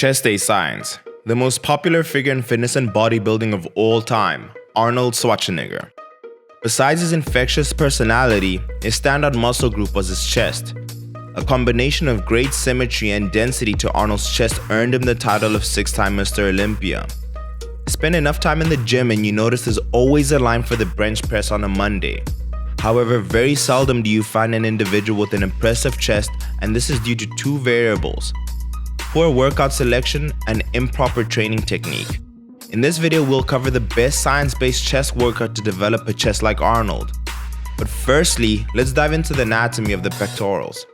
Chest Day Science. The most popular figure in fitness and bodybuilding of all time, Arnold Schwarzenegger. Besides his infectious personality, his standout muscle group was his chest. A combination of great symmetry and density to Arnold's chest earned him the title of six-time Mr. Olympia. Spend enough time in the gym and you notice there's always a line for the bench press on a Monday. However, very seldom do you find an individual with an impressive chest, and this is due to two variables: poor workout selection and improper training technique. In this video, we'll cover the best science-based chest workout to develop a chest like Arnold. But firstly, let's dive into the anatomy of the pectorals.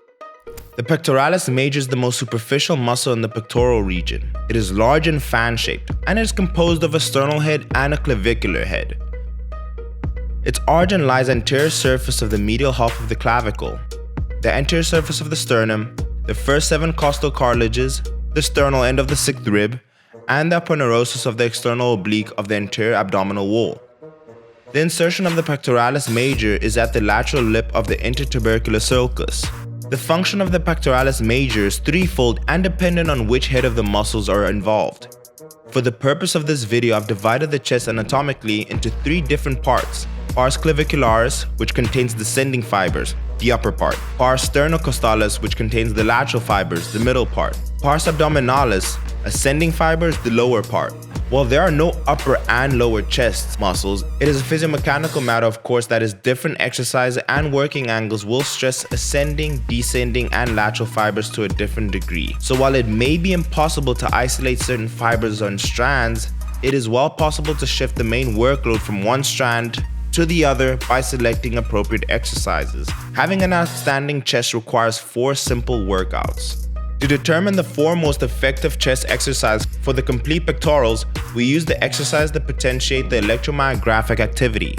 The pectoralis major is the most superficial muscle in the pectoral region. It is large and fan-shaped, and it is composed of a sternal head and a clavicular head. Its origin lies anterior surface of the medial half of the clavicle, the anterior surface of the sternum, the first 7 costal cartilages, the sternal end of the 6th rib, and the aponeurosis of the external oblique of the anterior abdominal wall. The insertion of the pectoralis major is at the lateral lip of the intertubercular sulcus. The function of the pectoralis major is threefold and dependent on which head of the muscles are involved. For the purpose of this video, I've divided the chest anatomically into 3 different parts: pars clavicularis, which contains descending fibers, the upper part; pars sternocostalis, which contains the lateral fibers, the middle part; pars abdominalis, ascending fibers, the lower part. While there are no upper and lower chest muscles, it is a physiomechanical matter, of course, that is different exercise and working angles will stress ascending, descending, and lateral fibers to a different degree. So while it may be impossible to isolate certain fibers on strands, it is well possible to shift the main workload from one strand to the other by selecting appropriate exercises. Having an outstanding chest requires 4 simple workouts. To determine the 4 most effective chest exercises for the complete pectorals, we use the exercise that potentiate the electromyographic activity.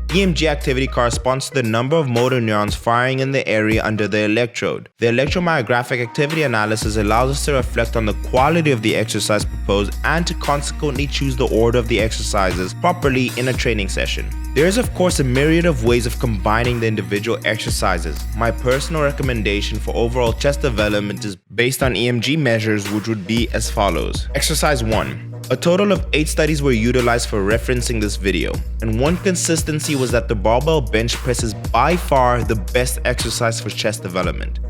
EMG activity corresponds to the number of motor neurons firing in the area under the electrode. The electromyographic activity analysis allows us to reflect on the quality of the exercise proposed and to consequently choose the order of the exercises properly in a training session. There is of course a myriad of ways of combining the individual exercises. My personal recommendation for overall chest development is based on EMG measures, which would be as follows. Exercise 1. A total of 8 studies were utilized for referencing this video, and one consistency was that the barbell bench press is by far the best exercise for chest development,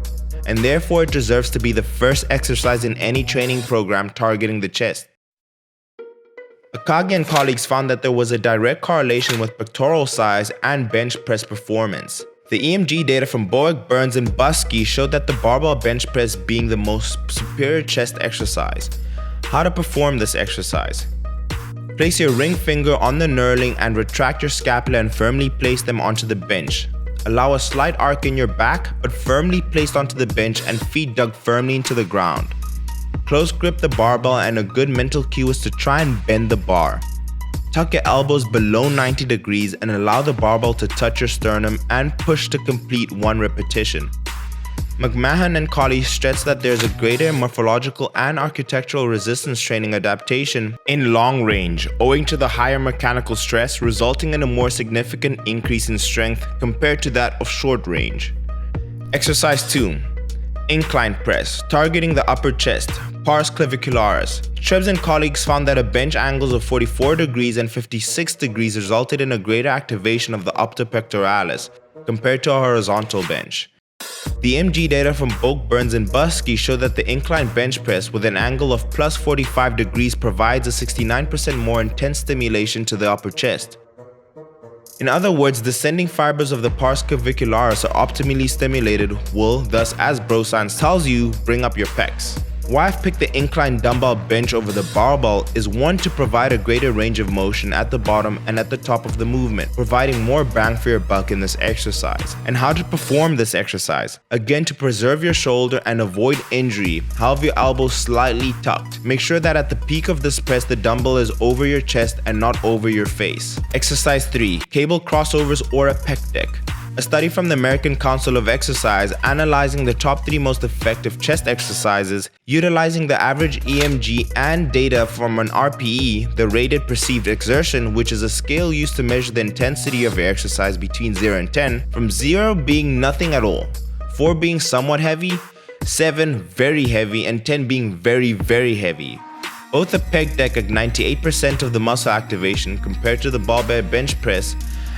and therefore it deserves to be the first exercise in any training program targeting the chest. Akagi and colleagues found that there was a direct correlation with pectoral size and bench press performance. The EMG data from Bowick, Burns, and Buskey showed that the barbell bench press being the most superior chest exercise. How to perform this exercise: place your ring finger on the knurling and retract your scapula and firmly place them onto the bench. Allow a slight arc in your back, but firmly placed onto the bench and feet dug firmly into the ground. Close grip the barbell, and a good mental cue is to try and bend the bar. Tuck your elbows below 90 degrees and allow the barbell to touch your sternum and push to complete 1 repetition. McMahon and colleagues stress that there is a greater morphological and architectural resistance training adaptation in long range, owing to the higher mechanical stress, resulting in a more significant increase in strength compared to that of short range. Exercise 2. Incline press, targeting the upper chest, pars clavicularis. Trebs and colleagues found that a bench angles of 44 degrees and 56 degrees resulted in a greater activation of the upper pectoralis compared to a horizontal bench. The EMG data from Bowick, Burns, and Buskey show that the incline bench press with an angle of plus 45 degrees provides a 69% more intense stimulation to the upper chest. In other words, descending fibers of the pars clavicularis are optimally stimulated, will thus, as bro science tells you, bring up your pecs. Why I've picked the incline dumbbell bench over the barbell is 1, to provide a greater range of motion at the bottom and at the top of the movement, providing more bang for your buck in this exercise. And how to perform this exercise: again, to preserve your shoulder and avoid injury, have your elbows slightly tucked. Make sure that at the peak of this press the dumbbell is over your chest and not over your face. Exercise 3. Cable crossovers or a pec deck. A study from the American Council of Exercise analyzing the top 3 most effective chest exercises, utilizing the average EMG and data from an RPE, the rated perceived exertion, which is a scale used to measure the intensity of your exercise between 0 and 10, from 0 being nothing at all, 4 being somewhat heavy, 7 very heavy, and 10 being very, very heavy. Both the pec deck at 98% of the muscle activation compared to the barbell bench press,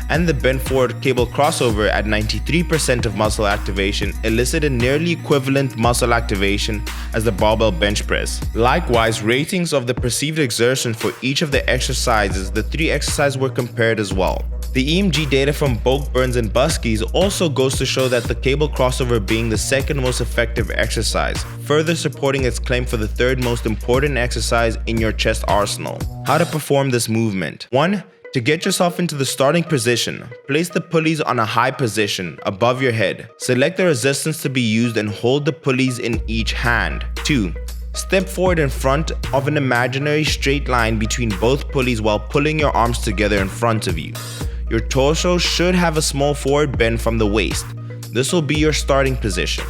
and the bent forward cable crossover at 93% of muscle activation elicited nearly equivalent muscle activation as the barbell bench press. Likewise, ratings of the perceived exertion for each of the exercises, the 3 exercises were compared as well. The EMG data from Boak, Burns, and Buskys also goes to show that the cable crossover being the second most effective exercise, further supporting its claim for the third most important exercise in your chest arsenal. How to perform this movement. 1. To get yourself into the starting position, place the pulleys on a high position above your head. Select the resistance to be used and hold the pulleys in each hand. 2. Step forward in front of an imaginary straight line between both pulleys while pulling your arms together in front of you. Your torso should have a small forward bend from the waist. This will be your starting position.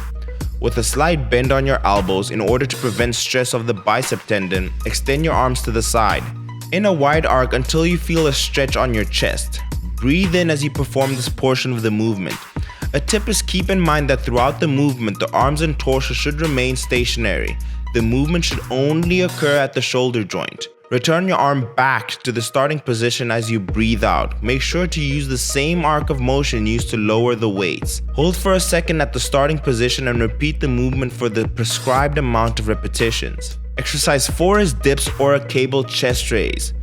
With a slight bend on your elbows in order to prevent stress of the bicep tendon, extend your arms to the side in a wide arc until you feel a stretch on your chest. Breathe in as you perform this portion of the movement. A tip is keep in mind that throughout the movement, the arms and torso should remain stationary. The movement should only occur at the shoulder joint. Return your arm back to the starting position as you breathe out. Make sure to use the same arc of motion used to lower the weights. Hold for a second at the starting position and repeat the movement for the prescribed amount of repetitions. Exercise 4 is dips or a cable chest raise.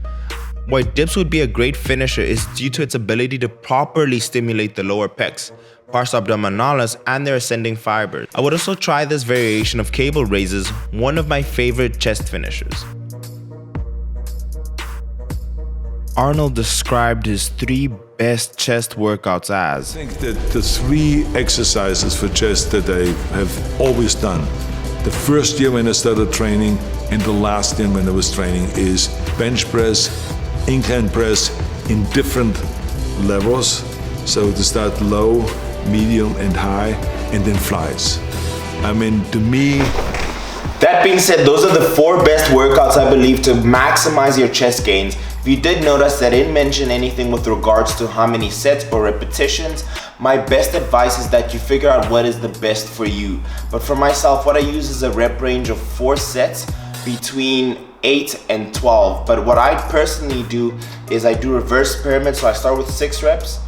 Why dips would be a great finisher is due to its ability to properly stimulate the lower pecs, pars abdominalis, and their ascending fibers. I would also try this variation of cable raises, one of my favorite chest finishers. Arnold described his 3 best chest workouts as: I think that the 3 exercises for chest that I have always done, the first year when I started training and the last year when I was training, is bench press, incline press in different levels. So to start low, medium and high, and then flies. I mean, to me, that being said, those are the 4 best workouts I believe to maximize your chest gains. If you did notice that I didn't mention anything with regards to how many sets or repetitions, my best advice is that you figure out what is the best for you. But for myself, what I use is a rep range of 4 sets between 8 and 12. But what I personally do is I do reverse pyramid. So I start with 6 reps,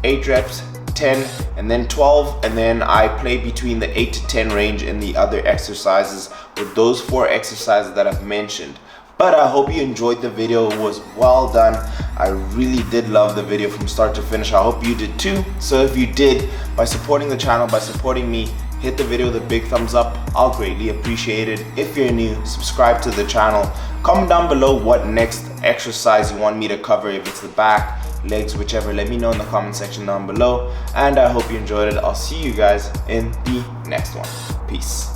8 reps, 10, and then 12, and then I play between the 8 to 10 range in the other exercises with those 4 exercises that I've mentioned. But I hope you enjoyed the video. It was well done. I really did love the video from start to finish. I hope you did too. So if you did, by supporting the channel, by supporting me, hit the video with a big thumbs up. I'll greatly appreciate it. If you're new, subscribe to the channel. Comment down below what next exercise you want me to cover. If it's the back, legs, whichever, let me know in the comment section down below. And I hope you enjoyed it. I'll see you guys in the next one. Peace.